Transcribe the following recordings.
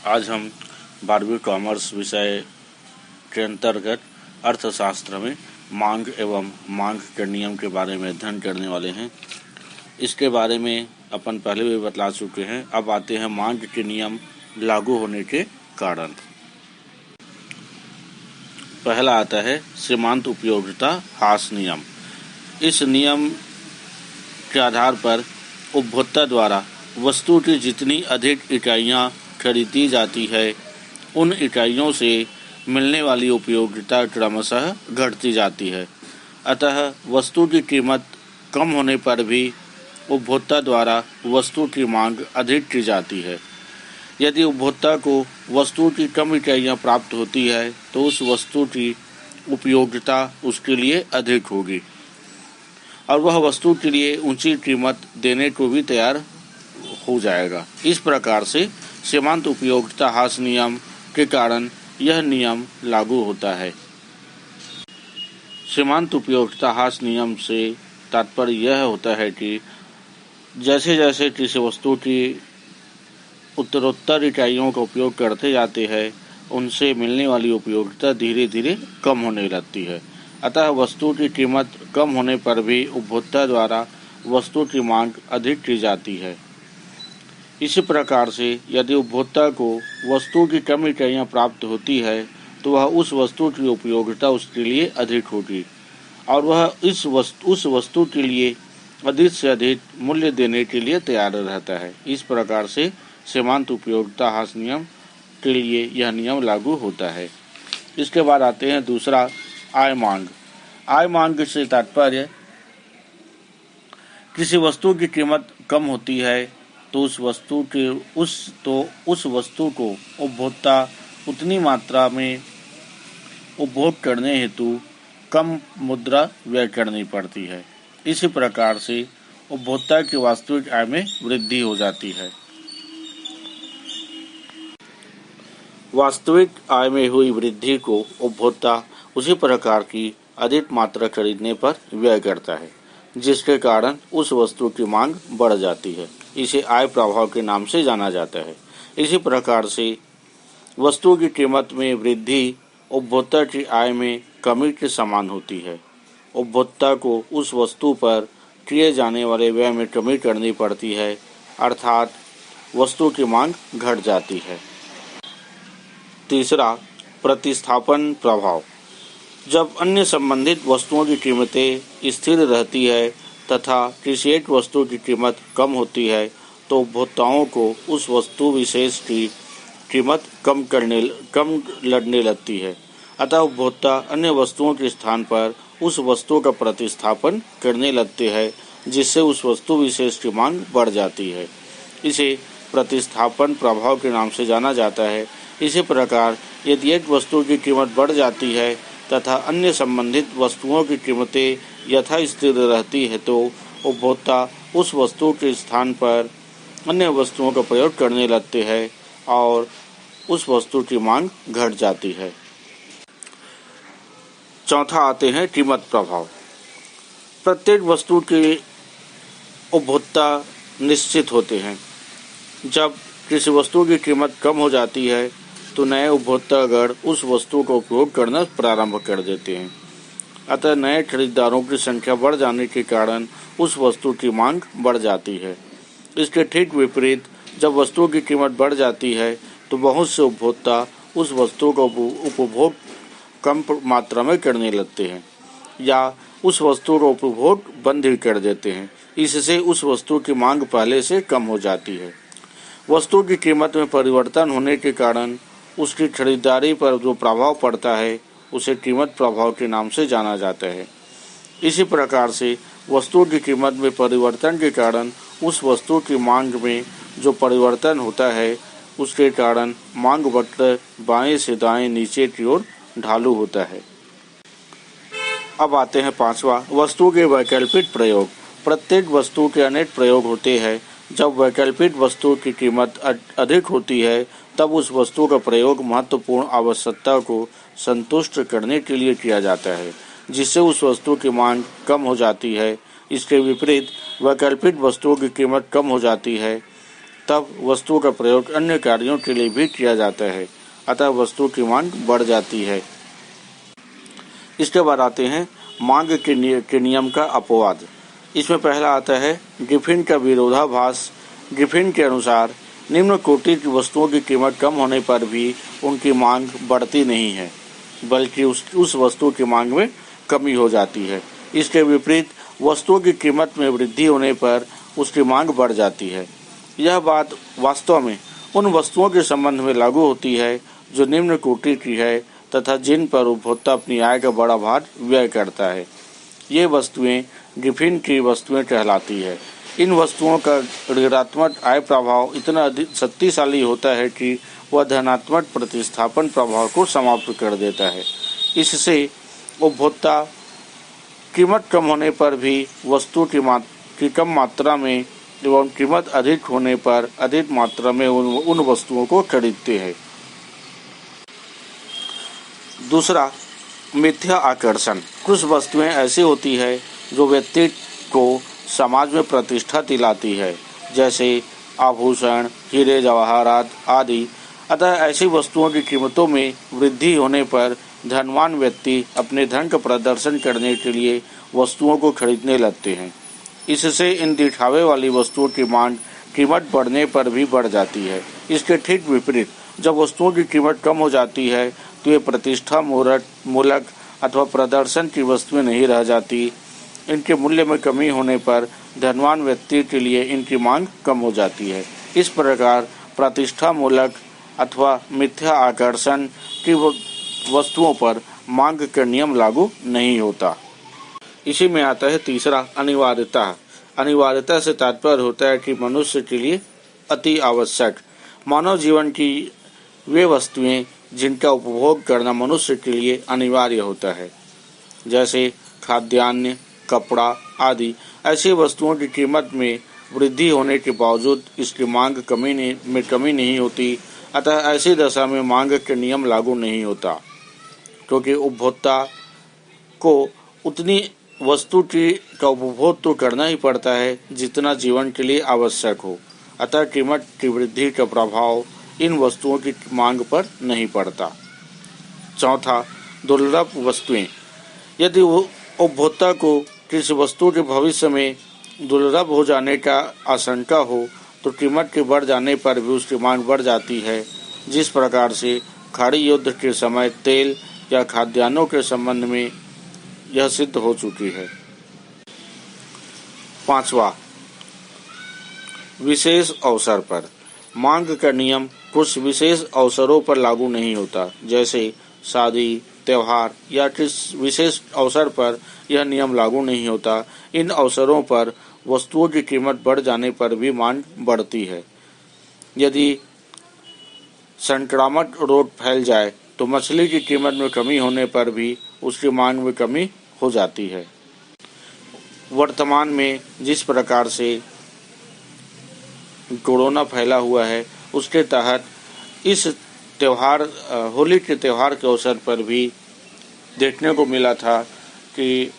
आज हम 12वीं कॉमर्स विषय के अंतर्गत अर्थशास्त्र में मांग एवं मांग के नियम के बारे में अध्ययन करने वाले हैं। इसके बारे में अपन पहले भी बतला चुके हैं। अब आते हैं मांग के नियम लागू होने के कारण। पहला आता है सीमांत उपयोगिता ह्रास नियम। इस नियम के आधार पर उपभोक्ता द्वारा वस्तु की जितनी अधिक इकाइयाँ खरीदी जाती है, उन इकाइयों से मिलने वाली उपयोगिता क्रमशः घटती जाती है। अतः वस्तु की कीमत कम होने पर भी उपभोक्ता द्वारा वस्तु की मांग अधिक की जाती है। यदि उपभोक्ता को वस्तु की कम इकाइयाँ प्राप्त होती है तो उस वस्तु की उपयोगिता उसके लिए अधिक होगी और वह वस्तु के लिए ऊंची कीमत देने को भी तैयार हो जाएगा। इस प्रकार से सीमांत उपयोगिता ह्रास नियम के कारण यह नियम लागू होता है। सीमांत उपयोगिता ह्रास नियम से तात्पर्य यह होता है कि जैसे जैसे किसी वस्तु की उत्तरोत्तर इकाइयों का उपयोग करते जाते हैं, उनसे मिलने वाली उपयोगिता धीरे धीरे कम होने लगती है। अतः वस्तु की कीमत कम होने पर भी उपभोक्ता द्वारा वस्तु की मांग अधिक की जाती है। इसी प्रकार से यदि उपभोक्ता को वस्तु की कम इकाइयाँ प्राप्त होती है तो वह उस वस्तु की उपयोगिता उसके लिए अधिक होगी और वह उस वस्तु के लिए अधिक से अधिक मूल्य देने के लिए तैयार रहता है। इस प्रकार से सीमांत उपयोगिता ह्रास नियम के लिए यह नियम लागू होता है। इसके बाद आते हैं दूसरा आय मांग। आय मांग से तात्पर्य किसी वस्तु की कीमत कम होती है तो उस वस्तु को उपभोक्ता उतनी मात्रा में उपभोग करने हेतु कम मुद्रा व्यय करनी पड़ती है। इसी प्रकार से उपभोक्ता की वास्तविक आय में वृद्धि हो जाती है। वास्तविक आय में हुई वृद्धि को उपभोक्ता उसी प्रकार की अधिक मात्रा खरीदने पर व्यय करता है, जिसके कारण उस वस्तु की मांग बढ़ जाती है। इसे आय प्रभाव के नाम से जाना जाता है। इसी प्रकार से वस्तु की कीमत में वृद्धि उपभोक्ता की आय में कमी के समान होती है। उपभोक्ता को उस वस्तु पर किए जाने वाले व्यय में कमी करनी पड़ती है, अर्थात वस्तु की मांग घट जाती है। तीसरा, प्रतिस्थापन प्रभाव। जब अन्य संबंधित वस्तुओं की कीमतें स्थिर रहती है तथा किसी एक वस्तु की कीमत कम होती है तो उपभोक्ताओं को उस वस्तु विशेष की कीमत कम लगने लगती है। अतः उपभोक्ता अन्य वस्तुओं के स्थान पर उस वस्तु का प्रतिस्थापन करने लगते हैं, जिससे उस वस्तु विशेष की मांग बढ़ जाती है। इसे प्रतिस्थापन प्रभाव के नाम से जाना जाता है। इसी प्रकार यदि एक वस्तु की कीमत बढ़ जाती है तथा अन्य संबंधित वस्तुओं की कीमतें यथास्थिर रहती है तो उपभोक्ता उस वस्तु के स्थान पर अन्य वस्तुओं का प्रयोग करने लगते हैं और उस वस्तु की मांग घट जाती है। चौथा आते हैं कीमत प्रभाव। प्रत्येक वस्तु के उपभोक्ता निश्चित होते हैं। जब किसी वस्तु की कीमत कम हो जाती है तो नए उपभोक्तागण उस वस्तु का उपयोग करना प्रारंभ कर देते हैं। अतः नए खरीदारों की संख्या बढ़ जाने के कारण उस वस्तु की मांग बढ़ जाती है। इसके ठीक विपरीत जब वस्तु की कीमत बढ़ जाती है तो बहुत से उपभोक्ता उस वस्तु का उपभोग कम मात्रा में करने लगते हैं या उस वस्तु का उपभोग बंद ही कर देते हैं। इससे उस वस्तु की मांग पहले से कम हो जाती है। वस्तु की कीमत में परिवर्तन होने के कारण उसकी खरीदारी पर जो प्रभाव पड़ता है उसे कीमत प्रभाव के नाम से जाना जाता है। इसी प्रकार से वस्तु की कीमत में परिवर्तन के कारण उस वस्तु की मांग में जो परिवर्तन होता है उसके कारण मांग वक्र बाएं से दाएं नीचे की ओर ढालू होता है। अब आते हैं पांचवा, वस्तु के वैकल्पिक प्रयोग। प्रत्येक वस्तु के अनेक प्रयोग होते हैं। जब वैकल्पिक वस्तु की कीमत अधिक होती है तब उस वस्तु का प्रयोग महत्वपूर्ण आवश्यकता को संतुष्ट करने के लिए किया जाता है, जिससे उस वस्तु की मांग कम हो जाती है। इसके विपरीत वैकल्पिक वस्तुओं की कीमत कम हो जाती है तब वस्तु का प्रयोग अन्य कार्यों के लिए भी किया जाता है, अतः वस्तु की मांग बढ़ जाती है। इसके बाद आते हैं मांग के नियम का अपवाद। इसमें पहला आता है गिफिन का विरोधाभास। गिफिन के अनुसार निम्न कोटि की वस्तुओं की कीमत कम होने पर भी उनकी मांग बढ़ती नहीं है, बल्कि उस वस्तु की मांग में कमी हो जाती है। इसके विपरीत वस्तुओं की कीमत में वृद्धि होने पर उसकी मांग बढ़ जाती है। यह बात वास्तव में उन वस्तुओं के संबंध में लागू होती है जो निम्न कोटि की है तथा जिन पर उपभोक्ता अपनी आय का बड़ा भाग व्यय करता है। ये वस्तुएं गिफिन की वस्तुएं कहलाती है। इन वस्तुओं का ऋणात्मक आय प्रभाव इतना अधिक शक्तिशाली होता है कि वह धनात्मक प्रतिस्थापन प्रभाव को समाप्त कर देता है। इससे उपभोक्ता कीमत कम होने पर भी वस्तु की कम मात्रा में एवं कीमत अधिक होने पर अधिक मात्रा में उन वस्तुओं को खरीदते हैं। दूसरा, मिथ्या आकर्षण। कुछ वस्तुएं ऐसी होती है जो व्यक्ति को समाज में प्रतिष्ठा दिलाती है, जैसे आभूषण, हीरे जवाहरात आदि। अतः ऐसी वस्तुओं की कीमतों में वृद्धि होने पर धनवान व्यक्ति अपने धन का प्रदर्शन करने के लिए वस्तुओं को खरीदने लगते हैं। इससे इन दिखावे वाली वस्तुओं की मांग कीमत बढ़ने पर भी बढ़ जाती है। इसके ठीक विपरीत जब वस्तुओं की कीमत कम हो जाती है तो ये प्रतिष्ठा मूलक अथवा प्रदर्शन की वस्तुएं नहीं रह जाती। इनके मूल्य में कमी होने पर धनवान व्यक्ति के लिए इनकी मांग कम हो जाती है। इस प्रकार प्रतिष्ठा मूलक अथवा मिथ्या आकर्षण की वस्तुओं पर मांग का नियम लागू नहीं होता। इसी में आता है तीसरा, अनिवार्यता। अनिवार्यता से तात्पर्य होता है कि मनुष्य के लिए अति आवश्यक मानव जीवन की वे वस्तुएं जिनका उपभोग करना मनुष्य के लिए अनिवार्य होता है, जैसे खाद्यान्न, कपड़ा आदि। ऐसी वस्तुओं की कीमत में वृद्धि होने के बावजूद इसकी मांग में कमी नहीं होती। अतः ऐसी दशा में मांग के नियम लागू नहीं होता, क्योंकि उपभोक्ता को उतनी वस्तु का उपभोग तो करना ही पड़ता है जितना जीवन के लिए आवश्यक हो। अतः कीमत की वृद्धि का प्रभाव इन वस्तुओं की मांग पर नहीं पड़ता। चौथा, दुर्लभ वस्तुएं। यदि उपभोक्ता को किसी वस्तु के भविष्य में दुर्लभ हो जाने का आशंका हो तो कीमत के बढ़ जाने पर भी उसकी मांग बढ़ जाती है। जिस प्रकार से खाड़ी युद्ध के समय तेल या खाद्यान्नों के संबंध में यह सिद्ध हो चुकी है। पांचवा, विशेष अवसर पर। मांग का नियम कुछ विशेष अवसरों पर लागू नहीं होता, जैसे शादी, त्योहार या किस विशेष अवसर पर यह नियम लागू नहीं होता। इन अवसरों पर वस्तुओं की कीमत बढ़ जाने पर भी मांग बढ़ती है। यदि संक्रामक रोग फैल जाए तो मछली की कीमत में कमी होने पर भी उसकी मांग में कमी हो जाती है। वर्तमान में जिस प्रकार से कोरोना फैला हुआ है, उसके तहत इस त्यौहार होली के त्यौहार के अवसर पर भी देखने को मिला था कि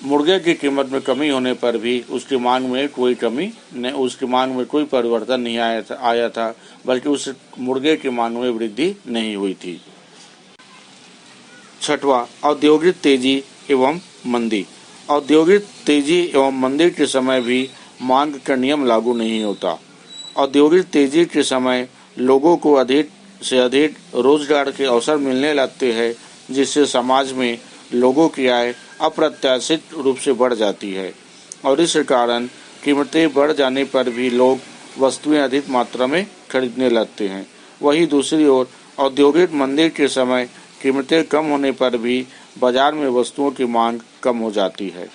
मुर्गे की कीमत में कमी होने पर भी उसकी मांग में कोई परिवर्तन नहीं आया था, बल्कि उस मुर्गे की मांग में वृद्धि नहीं हुई थी। छठवां, औद्योगिक तेजी एवं मंदी। औद्योगिक तेजी एवं मंदी के समय भी मांग का नियम लागू नहीं होता। औद्योगिक तेजी के समय लोगों को अधिक से अधिक रोजगार के अवसर मिलने लगते हैं, जिससे समाज में लोगों की आय अप्रत्याशित रूप से बढ़ जाती है और इस कारण कीमतें बढ़ जाने पर भी लोग वस्तुएं अधिक मात्रा में खरीदने लगते हैं। वहीं दूसरी ओर औद्योगिक मंदी के समय कीमतें कम होने पर भी बाजार में वस्तुओं की मांग कम हो जाती है।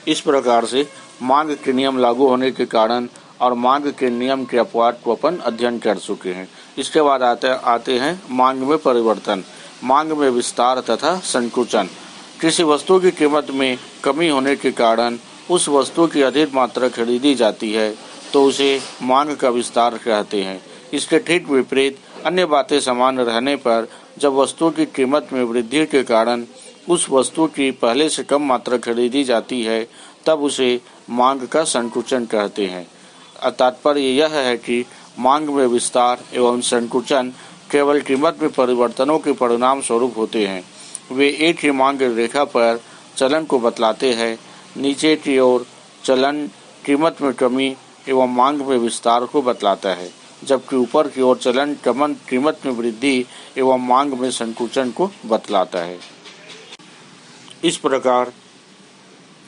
इस प्रकार से मांग के नियम लागू होने के कारण और मांग के नियम के अपवाद को अपन अध्ययन कर चुके हैं। इसके बाद आते हैं मांग में परिवर्तन, मांग में विस्तार तथा संकुचन। किसी वस्तु की कीमत में कमी होने के कारण उस वस्तु की अधिक मात्रा खरीदी जाती है तो उसे मांग का विस्तार कहते हैं। इसके ठीक विपरीत अन्य बातें समान रहने पर जब वस्तु की कीमत में वृद्धि के कारण उस वस्तु की पहले से कम मात्रा खरीदी जाती है तब उसे मांग का संकुचन कहते हैं। तात्पर्य यह है कि मांग में विस्तार एवं संकुचन केवल कीमत में परिवर्तनों के परिणाम स्वरूप होते हैं। वे एक ही मांग रेखा पर चलन को बतलाते हैं। नीचे की ओर चलन कीमत में कमी एवं मांग में विस्तार को बतलाता है, जबकि ऊपर की ओर चलन कीमत में वृद्धि एवं मांग में संकुचन को बतलाता है। इस प्रकार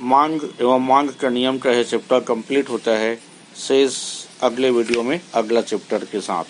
मांग एवं मांग का नियम का यह चैप्टर कंप्लीट होता है। शेष अगले वीडियो में अगला चैप्टर के साथ।